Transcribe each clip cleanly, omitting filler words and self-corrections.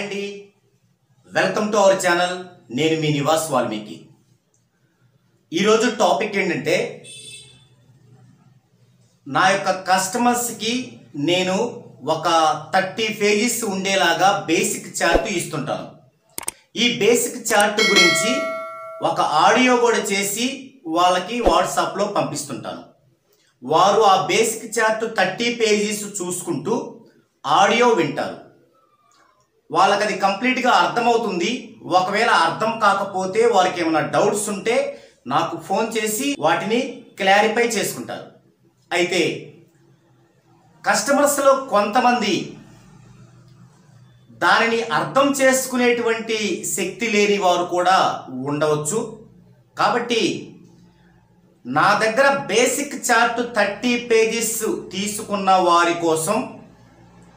అండి welcome to our channel. నేను మీ నివాస్ వాల్మీకి. ఈరోజు టాపిక్ ఏంటంటే, నా యొక్క కస్టమర్స్కి నేను ఒక 30 పేజెస్ ఉండేలాగా బేసిక్ చార్ట్ ఇస్తుంటాను. ఈ బేసిక్ చార్ట్ గురించి ఒక ఆడియో కూడా చేసి వాళ్ళకి వాట్సాప్లో పంపిస్తుంటాను. వారు ఆ బేసిక్ చార్ట్ 30 పేజెస్ చూసుకుంటూ ఆడియో వింటారు. వాళ్ళకి అది కంప్లీట్గా అర్థమవుతుంది. ఒకవేళ అర్థం కాకపోతే వారికి ఏమైనా డౌట్స్ ఉంటే నాకు ఫోన్ చేసి వాటిని క్లారిఫై చేసుకుంటారు. అయితే కస్టమర్స్లో కొంతమంది దానిని అర్థం చేసుకునేటువంటి శక్తి లేని వారు కూడా ఉండవచ్చు. కాబట్టి నా దగ్గర బేసిక్ చార్ట్ 30 పేజెస్ తీసుకున్న వారి కోసం,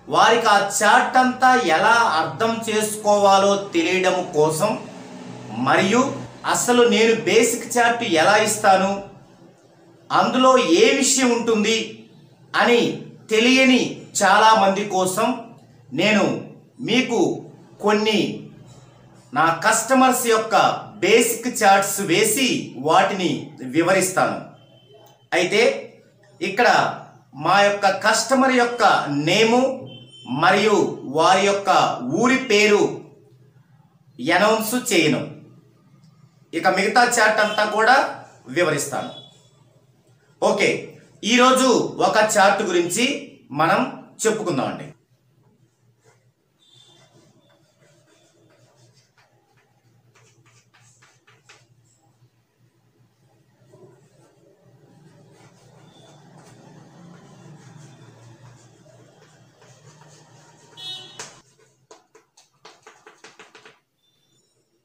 వారికి ఆ చార్ట్ అంతా ఎలా అర్థం చేసుకోవాలో తెలియడం కోసం, మరియు అసలు నేను బేసిక్ చార్ట్ ఎలా ఇస్తాను, అందులో ఏ విషయం ఉంటుంది అని తెలియని చాలామంది కోసం నేను మీకు కొన్ని నా కస్టమర్స్ యొక్క బేసిక్ చార్ట్స్ వేసి వాటిని వివరిస్తాను. అయితే ఇక్కడ మా యొక్క కస్టమర్ యొక్క నేము మరియు వారి యొక్క ఊరి పేరు అనౌన్స్ చేయను. ఇక మిగతా చార్ట్ అంతా కూడా వివరిస్తాను. ఓకే, ఈరోజు ఒక చార్ట్ గురించి మనం చెప్పుకుందామండి.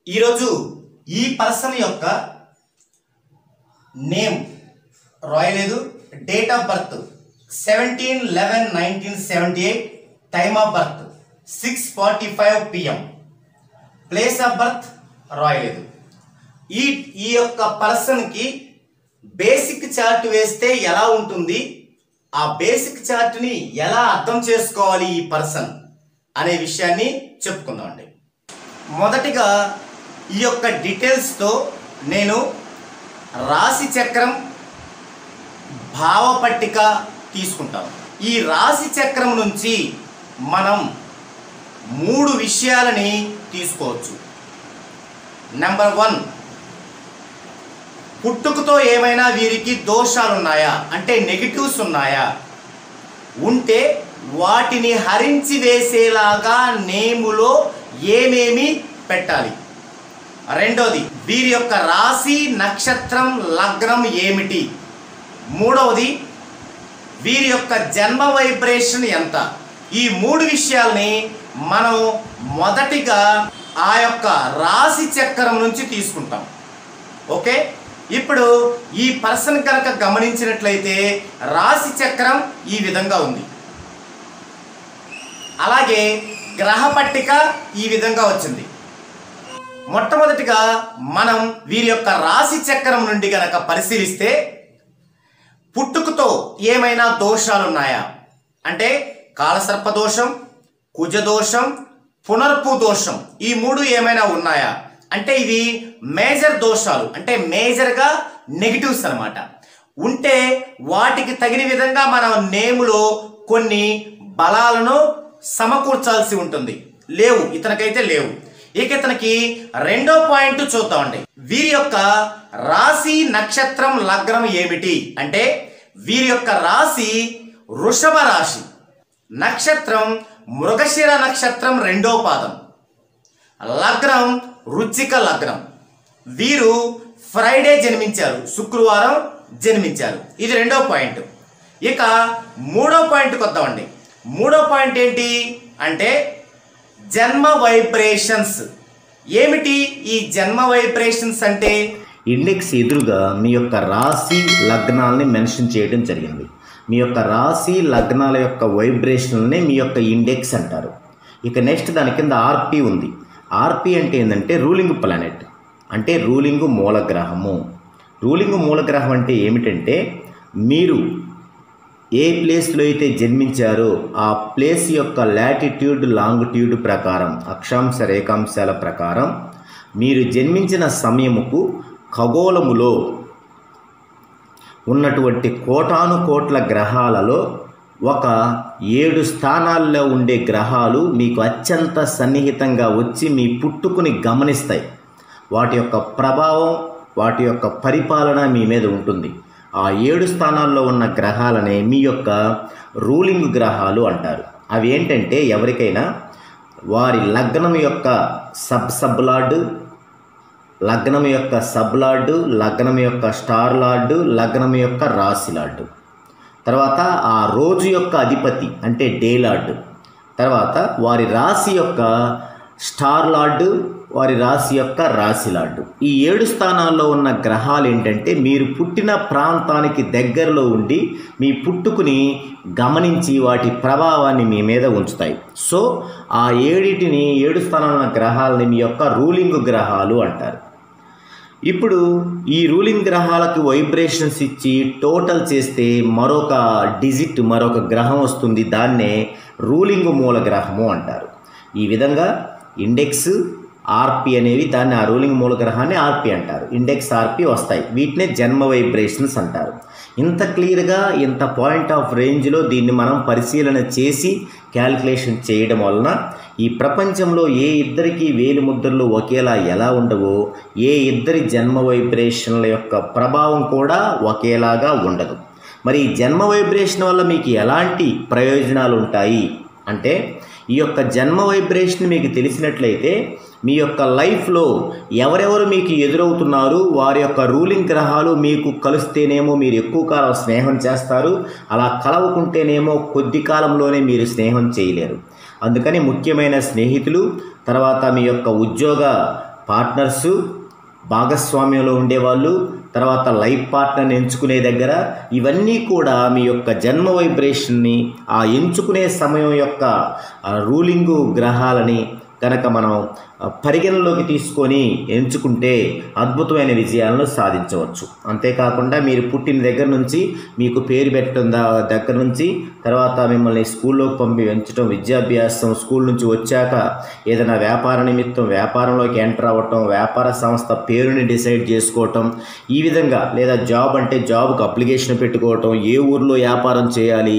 ఈరోజు ఈ పర్సన్ యొక్క నేమ్ రాయలేదు, date of birth 17/11/1978, time of birth 6:45 PM, place of birth రాయలేదు. ఈ యొక్క పర్సన్కి బేసిక్ చార్ట్ వేస్తే ఎలా ఉంటుంది, ఆ బేసిక్ చార్ట్ని ఎలా అర్థం చేసుకోవాలి ఈ పర్సన్ అనే విషయాన్ని చెప్పుకుందామండి. మొదటిగా ఈ యొక్క డీటెయిల్స్తో నేను రాశి చక్రం, భావపట్టిక తీసుకుంటాను. ఈ రాశి చక్రం నుంచి మనం 3 విషయాలని తీసుకోవచ్చు. నెంబర్ 1, పుట్టుకతో ఏమైనా వీరికి దోషాలు ఉన్నాయా, అంటే నెగిటివ్స్ ఉన్నాయా, ఉంటే వాటిని హరించి వేసేలాగా నేములో ఏమేమి పెట్టాలి. రెండోది, వీరి యొక్క రాశి, నక్షత్రం, లగ్నం ఏమిటి. మూడవది, వీరి యొక్క జన్మ వైబ్రేషన్ ఎంత. ఈ 3 విషయాల్ని మనం మొదటిగా ఆ యొక్క రాశి చక్రం నుంచి తీసుకుంటాం. ఓకే, ఇప్పుడు ఈ పర్సన్ కనుక గమనించినట్లయితే రాశి చక్రం ఈ విధంగా ఉంది. అలాగే గ్రహ పట్టిక ఈ విధంగా వచ్చింది. మొట్టమొదటిగా మనం వీరి యొక్క రాశి చక్రం నుండి గనక పరిశీలిస్తే, పుట్టుకతో ఏమైనా దోషాలు ఉన్నాయా అంటే కాలసర్ప దోషం, కుజదోషం, పునర్పు దోషం, ఈ 3 ఏమైనా ఉన్నాయా అంటే ఇవి మేజర్ దోషాలు, అంటే మేజర్గా నెగిటివ్స్ అన్నమాట. ఉంటే వాటికి తగిన విధంగా మనం నేములో కొన్ని బలాలను సమకూర్చాల్సి ఉంటుంది. లేవు, ఇతనికైతే లేవు. ఇక ఇతనికి రెండో పాయింట్ చూద్దామండి. వీరి యొక్క రాశి, నక్షత్రం, లగ్నం ఏమిటి అంటే వీరి యొక్క రాశి వృషభ రాశి, నక్షత్రం మృగశిర నక్షత్రం 2వ పాదం, లగ్నం వృశ్చిక లగ్నం. వీరు ఫ్రైడే జన్మించారు, శుక్రవారం జన్మించారు. ఇది రెండో పాయింట్. ఇక మూడో పాయింట్కి వద్దామండి. మూడో పాయింట్ ఏంటి అంటే జన్మ వైబ్రేషన్స్ ఏమిటి. ఈ జన్మ వైబ్రేషన్స్ అంటే ఇండెక్స్ ఎదురుగా మీ యొక్క రాశి లగ్నాలని మెన్షన్ చేయడం జరిగింది. మీ యొక్క రాశి లగ్నాల యొక్క వైబ్రేషన్ని మీ యొక్క ఇండెక్స్ అంటారు. ఇక నెక్స్ట్ దాని కింద ఆర్పి ఉంది. ఆర్పి అంటే ఏంటంటే రూలింగ్ ప్లానెట్, అంటే రూలింగ్ మూలగ్రహము. రూలింగ్ మూలగ్రహం అంటే ఏమిటంటే మీరు ఏ ప్లేస్లో అయితే జన్మించారో ఆ ప్లేస్ యొక్క లాటిట్యూడ్ లాంగిట్యూడ్ ప్రకారం అక్షాంశ రేఖాంశాల ప్రకారం మీరు జన్మించిన సమయముకు ఖగోళములో ఉన్నటువంటి కోటాను కోట్ల గ్రహాలలో ఒక 7 స్థానాల్లో ఉండే గ్రహాలు మీకు అత్యంత సన్నిహితంగా వచ్చి మీ పుట్టుకుని గమనిస్తాయి. వాటి యొక్క ప్రభావం, వాటి యొక్క పరిపాలన మీ మీద ఉంటుంది. ఆ 7 స్థానాల్లో ఉన్న గ్రహాలనే మీ యొక్క రూలింగ్ గ్రహాలు అంటారు. అవి ఏంటంటే ఎవరికైనా వారి లగ్నం యొక్క సబ్ లార్డు, లగ్నం యొక్క సబ్ లార్డు, లగ్నం యొక్క స్టార్ లార్డు, లగ్నం యొక్క రాశి లార్డు, తర్వాత ఆ రోజు యొక్క అధిపతి అంటే డే లార్డు, తర్వాత వారి రాశి యొక్క స్టార్ లార్డు, వారి రాశి యొక్క రాశి లార్డు. ఈ 7 స్థానాల్లో ఉన్న గ్రహాలు ఏంటంటే మీరు పుట్టిన ప్రాంతానికి దగ్గరలో ఉండి మీ పుట్టుకుని గమనించి వాటి ప్రభావాన్ని మీ మీద ఉంచుతాయి. సో ఆ 7 స్థానాల్లో ఉన్న గ్రహాలని మీ యొక్క రూలింగ్ గ్రహాలు అంటారు. ఇప్పుడు ఈ రూలింగ్ గ్రహాలకు వైబ్రేషన్స్ ఇచ్చి టోటల్ చేస్తే మరొక డిజిట్, మరొక గ్రహం వస్తుంది. దాన్నే రూలింగ్ మూల గ్రహము అంటారు. ఈ విధంగా ఇండెక్స్, ఆర్పి అనేవి దాన్ని ఆ రూలింగ్ మూల గ్రహాన్ని ఆర్పి అంటారు. ఇండెక్స్, ఆర్పి వస్తాయి. వీటినే జన్మ వైబ్రేషన్స్ అంటారు. ఇంత క్లియర్గా, ఇంత పాయింట్ ఆఫ్ రేంజ్లో దీన్ని మనం పరిశీలన చేసి క్యాలిక్యులేషన్ చేయడం వలన ఈ ప్రపంచంలో ఏ ఇద్దరికి వేలి ముద్రలు ఒకేలా ఎలా ఉండవో ఏ ఇద్దరి జన్మ వైబ్రేషన్ల యొక్క ప్రభావం కూడా ఒకేలాగా ఉండదు. మరి ఈ జన్మ వైబ్రేషన్ వల్ల మీకు ఎలాంటి ప్రయోజనాలు ఉంటాయి అంటే, ఈ యొక్క జన్మ వైబ్రేషన్ మీకు తెలిసినట్లయితే మీ యొక్క లైఫ్లో ఎవరెవరు మీకు ఎదురవుతున్నారు, వారి యొక్క రూలింగ్ గ్రహాలు మీకు కలిస్తేనేమో మీరు ఎక్కువ కాలం స్నేహం చేస్తారు, అలా కలవకుంటేనేమో కొద్ది కాలంలోనే మీరు స్నేహం చేయలేరు. అందుకని ముఖ్యమైన స్నేహితులు, తర్వాత మీ యొక్క ఉద్యోగ పార్ట్నర్సు, భాగస్వామ్యంలో ఉండేవాళ్ళు, తర్వాత లైఫ్ పార్ట్నర్ని ఎంచుకునే దగ్గర ఇవన్నీ కూడా మీ యొక్క జన్మ వైబ్రేషన్ని, ఆ ఎంచుకునే సమయం యొక్క రూలింగు గ్రహాలని కనుక మనం పరిగణలోకి తీసుకొని ఎంచుకుంటే అద్భుతమైన విజయాలను సాధించవచ్చు. అంతేకాకుండా మీరు పుట్టిన దగ్గర నుంచి మీకు పేరు పెట్టడం దగ్గర నుంచి, తర్వాత మిమ్మల్ని స్కూల్లోకి పంపించడం, విద్యాభ్యాసం, స్కూల్ నుంచి వచ్చాక ఏదైనా వ్యాపార నిమిత్తం వ్యాపారంలోకి ఎంటర్ అవ్వటం, వ్యాపార సంస్థ పేరుని డిసైడ్ చేసుకోవటం, ఈ విధంగా, లేదా జాబ్ అంటే జాబ్కి అప్లికేషన్ పెట్టుకోవటం, ఏ ఊర్లో వ్యాపారం చేయాలి,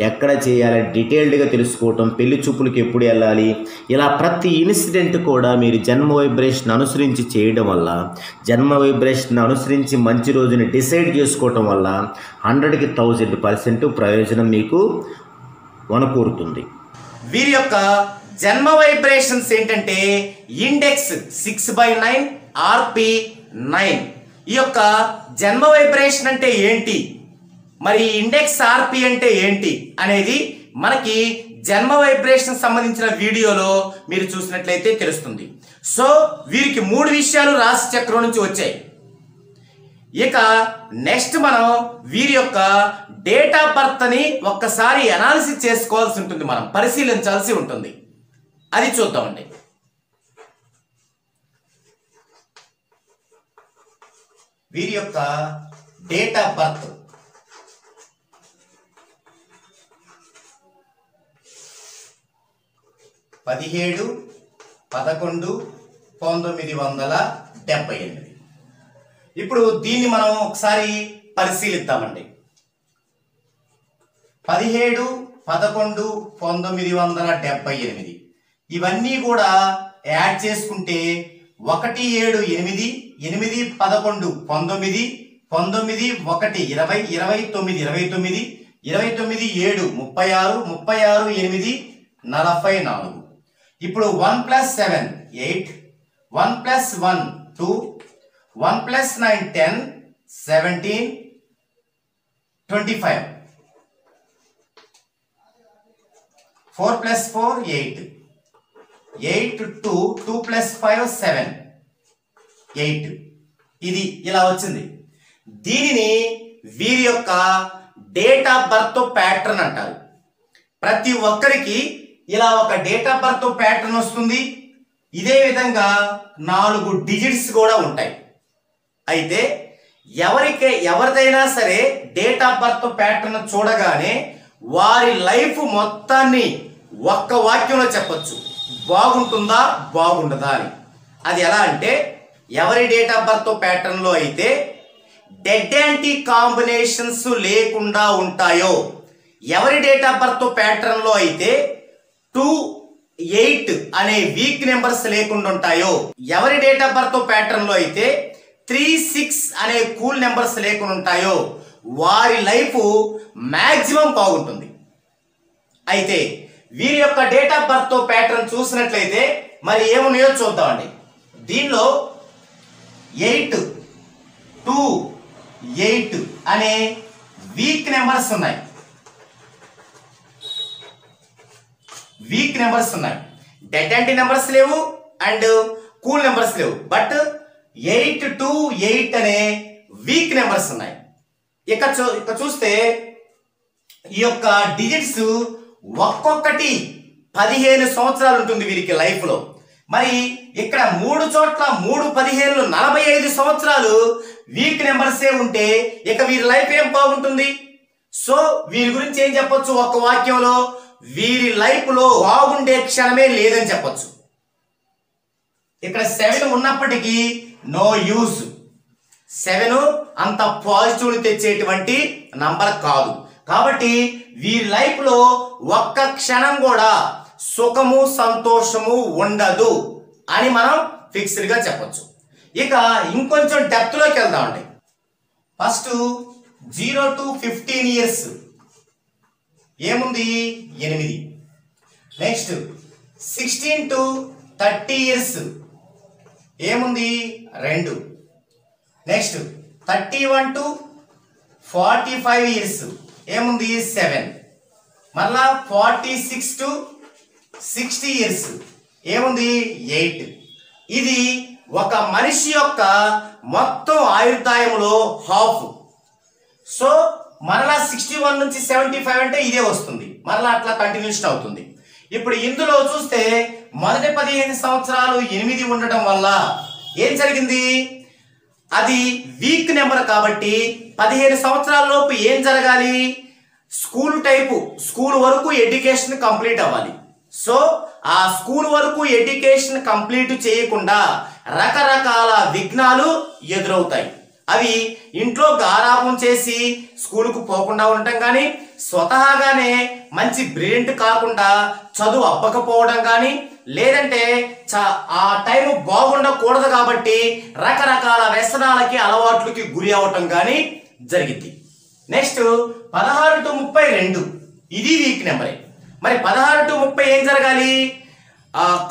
ఎక్కడ చేయాలి డీటెయిల్డ్గా తెలుసుకోవటం, పెళ్లి చూపులకి ఎప్పుడు వెళ్ళాలి, ఇలా ప్రతి ఇన్సిడెంట్ కూడా మీరు జన్మ వైబ్రేషన్ అనుసరించి చేయడం వల్ల, జన్మ వైబ్రేషన్ అనుసరించి మంచి రోజుని డిసైడ్ చేసుకోవటం వల్ల 100కి 1000% ప్రయోజనం మీకు వనకూరుతుంది. వీరి యొక్క జన్మ వైబ్రేషన్స్ ఏంటంటే ఇండెక్స్ 6/9, ఆర్పి 9. ఈ యొక్క జన్మ వైబ్రేషన్ అంటే ఏంటి, మరి ఇండెక్స్, ఆర్పి అంటే ఏంటి అనేది మనకి జన్మ వైబ్రేషన్ సంబంధించిన వీడియోలో మీరు చూసినట్లయితే తెలుస్తుంది. సో వీరికి 3 విషయాలు రాశి చక్రం నుంచి వచ్చాయి. ఇక నెక్స్ట్ మనం వీరి యొక్క డేట్ ఆఫ్ బర్త్ని ఒక్కసారి అనాలిసిస్ చేసుకోవాల్సి ఉంటుంది, మనం పరిశీలించాల్సి ఉంటుంది. అది చూద్దామండి. వీరి యొక్క డేట్ ఆఫ్ బర్త్ (17, 11, 1978). ఇప్పుడు దీన్ని మనం ఒకసారి పరిశీలిద్దామండి. 17, 11, 1978 ఇవన్నీ కూడా యాడ్ చేసుకుంటే 1, 7, 8, 8, 11, 19, 19, 1, 20, 29, 29, 29, 7, 36, 36, 8, 44. ఇప్పుడు 1 + 7 8, 1 + 1 2, 1 + 9 10, 17, 25, 4 + 4 8, 8 2, 2 + 5 7, 8. ఇది ఇలా వచ్చింది. దీనిని వీరి యొక్క డేట్ ఆఫ్ బర్త్ ప్యాటర్న్ అంటారు. ప్రతి ఒక్కరికి ఇలా ఒక డేట్ ఆఫ్ బర్త్ ప్యాటర్న్ వస్తుంది. ఇదే విధంగా 4 డిజిట్స్ కూడా ఉంటాయి. అయితే ఎవరిదైనా సరే డేట్ ఆఫ్ బర్త్ ప్యాటర్న్ చూడగానే వారి లైఫ్ మొత్తాన్ని ఒక్క వాక్యంలో చెప్పొచ్చు, బాగుంటుందా బాగుండదా అని. అది ఎలా అంటే, ఎవరి డేట్ ఆఫ్ బర్త్ ప్యాటర్న్లో అయితే డెడ్ యాంటీ కాంబినేషన్స్ లేకుండా ఉంటాయో, ఎవరి డేట్ ఆఫ్ బర్త్ ప్యాటర్న్లో అయితే 2, 8 అనే వీక్ నెంబర్స్ లేకుండా ఉంటాయో, ఎవరి డేట్ ఆఫ్ బర్త్ ప్యాటర్న్లో అయితే 3, 6 అనే కూల్ నెంబర్స్ లేకుండా ఉంటాయో వారి లైఫ్ మ్యాక్సిమం బాగుంటుంది. అయితే వీరి యొక్క డేట్ ఆఫ్ బర్త్ ప్యాటర్న్ చూసినట్లయితే మరి ఏమున్నాయో చూద్దామండి. దీనిలో 8, 2, 8 అనే వీక్ నెంబర్స్ ఉన్నాయి. డెడ్ యాంటీ నెంబర్స్ లేవు అండ్ కూల్ నెంబర్స్ లేవు, బట్ 8, 2, 8 అనే వీక్ నెంబర్స్ ఉన్నాయి. ఇక చూస్తే ఈ యొక్క డిజిట్స్ ఒక్కొక్కటి 15 సంవత్సరాలు ఉంటుంది వీరికి లైఫ్ లో. మరి ఇక్కడ 3 చోట్ల 3, 15, 45 సంవత్సరాలు వీక్ నెంబర్సే ఉంటే ఇక వీరి లైఫ్ ఏం బాగుంటుంది? సో వీరి గురించి ఏం చెప్పొచ్చు ఒక్క వాక్యంలో? వీరి లైఫ్ లో బాగుండే క్షణమే లేదని చెప్పొచ్చు. ఇక్కడ 7 ఉన్నప్పటికీ నో యూజ్. 7 అంత పాజిటివ్ తెచ్చేటువంటి నంబర్ కాదు. కాబట్టి వీరి లైఫ్ లో ఒక్క క్షణం కూడా సుఖము సంతోషము ఉండదు అని మనం ఫిక్స్డ్ గా చెప్పొచ్చు. ఇక ఇంకొంచెం డెప్త్ లోకి వెళ్దామండి. ఫస్ట్ 0 to 15 ఇయర్స్ ఏముంది? 8. నెక్స్ట్ 16 to 30 ఇయర్స్ ఏముంది? 2. నెక్స్ట్ 31 to 45 ఇయర్స్ ఏముంది? 7. మళ్ళా 46 to 60 ఇయర్స్ ఏముంది? 8. ఇది ఒక మనిషి యొక్క మొత్తం ఆయుర్దాయంలో హాఫ్. సో మరలా 61 నుంచి 75 అంటే ఇదే వస్తుంది, మరలా అట్లా కంటిన్యూషన్ అవుతుంది. ఇప్పుడు ఇందులో చూస్తే మొదటి 15 సంవత్సరాలు 8 ఉండటం వల్ల ఏం జరిగింది? అది వీక్ నెంబర్ కాబట్టి 15 సంవత్సరాల లోపు ఏం జరగాలి? స్కూల్ వరకు ఎడ్యుకేషన్ కంప్లీట్ అవ్వాలి. సో ఆ స్కూల్ వరకు ఎడ్యుకేషన్ కంప్లీట్ చేయకుండా రకరకాల విఘ్నాలు ఎదురవుతాయి. అవి ఇంట్లో గారాబం చేసి స్కూలుకు పోకుండా ఉండటం కానీ, స్వతహాగానే మంచి బ్రిలియంట్ కాకుండా చదువు అవ్వకపోవడం కానీ, లేదంటే ఆ టైం బాగుండకూడదు కాబట్టి రకరకాల వ్యసనాలకి అలవాట్లకి గురి అవ్వటం కానీ జరిగింది. నెక్స్ట్ 16 to 32 ఇది వీక్ నెంబరే. మరి 16 to 30 ఏం జరగాలి?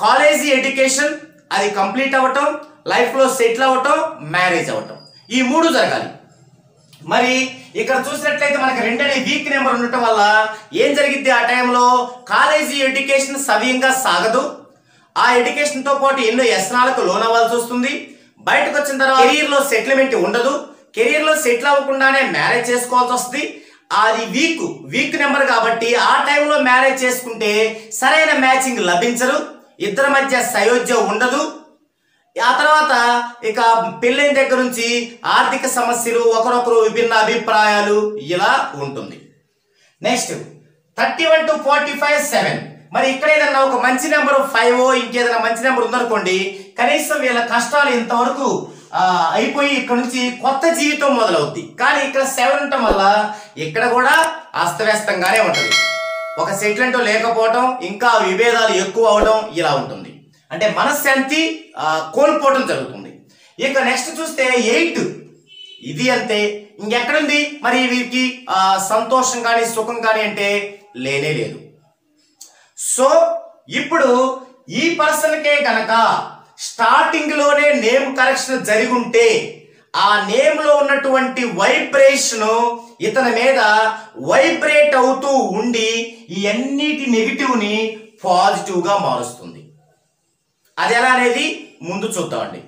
కాలేజీ ఎడ్యుకేషన్ అది కంప్లీట్ అవ్వటం, లైఫ్లో సెటిల్ అవ్వటం, మ్యారేజ్ అవ్వటం, ఈ 3 జరగాలి. మరి ఇక్కడ చూసినట్లయితే మనకి 2 అనే వీక్ నెంబర్ ఉండటం వల్ల ఏం జరిగింది? ఆ టైంలో కాలేజీ ఎడ్యుకేషన్ సవ్యంగా సాగదు. ఆ ఎడ్యుకేషన్ తో పాటు ఎన్నో వ్యసనాలకు లోనవ్వాల్సి వస్తుంది. బయటకు వచ్చిన తర్వాత కెరీర్ లో సెటిల్మెంట్ ఉండదు. కెరీర్ లో సెటిల్ అవ్వకుండానే మ్యారేజ్ చేసుకోవాల్సి వస్తుంది. అది వీక్ నెంబర్ కాబట్టి ఆ టైంలో మ్యారేజ్ చేసుకుంటే సరైన మ్యాచింగ్ లభించరు, ఇద్దరి మధ్య సయోధ్య ఉండదు. ఆ తర్వాత ఇక పెళ్ళైన దగ్గర నుంచి ఆర్థిక సమస్యలు, ఒకరొకరు విభిన్న అభిప్రాయాలు ఇలా ఉంటుంది. Next 31 to 45 7. మరి ఇక్కడ ఏదన్నా ఒక మంచి నెంబర్ 5 ఇంకేదైనా మంచి నెంబర్ ఉందనుకోండి, కనీసం వీళ్ళ కష్టాలు ఇంతవరకు అయిపోయి ఇక్కడ నుంచి కొత్త జీవితం మొదలవుద్ది. కానీ ఇక్కడ 7 ఉండటం వల్ల ఇక్కడ కూడా అస్తవ్యస్తంగానే ఉంటుంది. ఒక సెటిల్మెంట్ లేకపోవడం, ఇంకా విభేదాలు ఎక్కువ అవడం ఇలా ఉంటుంది. అంటే మనశ్శాంతి కోల్పోవడం జరుగుతుంది. ఇక నెక్స్ట్ చూస్తే 8 ఇది అంతే. ఇంకెక్కడుంది మరి వీరికి సంతోషం కానీ సుఖం కానీ అంటే లేనే లేదు. సో ఇప్పుడు ఈ పర్సన్కే గనక స్టార్టింగ్ లోనే నేమ్ కరెక్షన్ జరిగి ఉంటే ఆ నేమ్ లో ఉన్నటువంటి వైబ్రేషన్ ఇతని మీద వైబ్రేట్ అవుతూ ఉండి ఈ అన్నిటి నెగిటివ్ ని పాజిటివ్ గా మారుస్తుంది. అది ఎలా అనేది ముందు చూద్దామండి.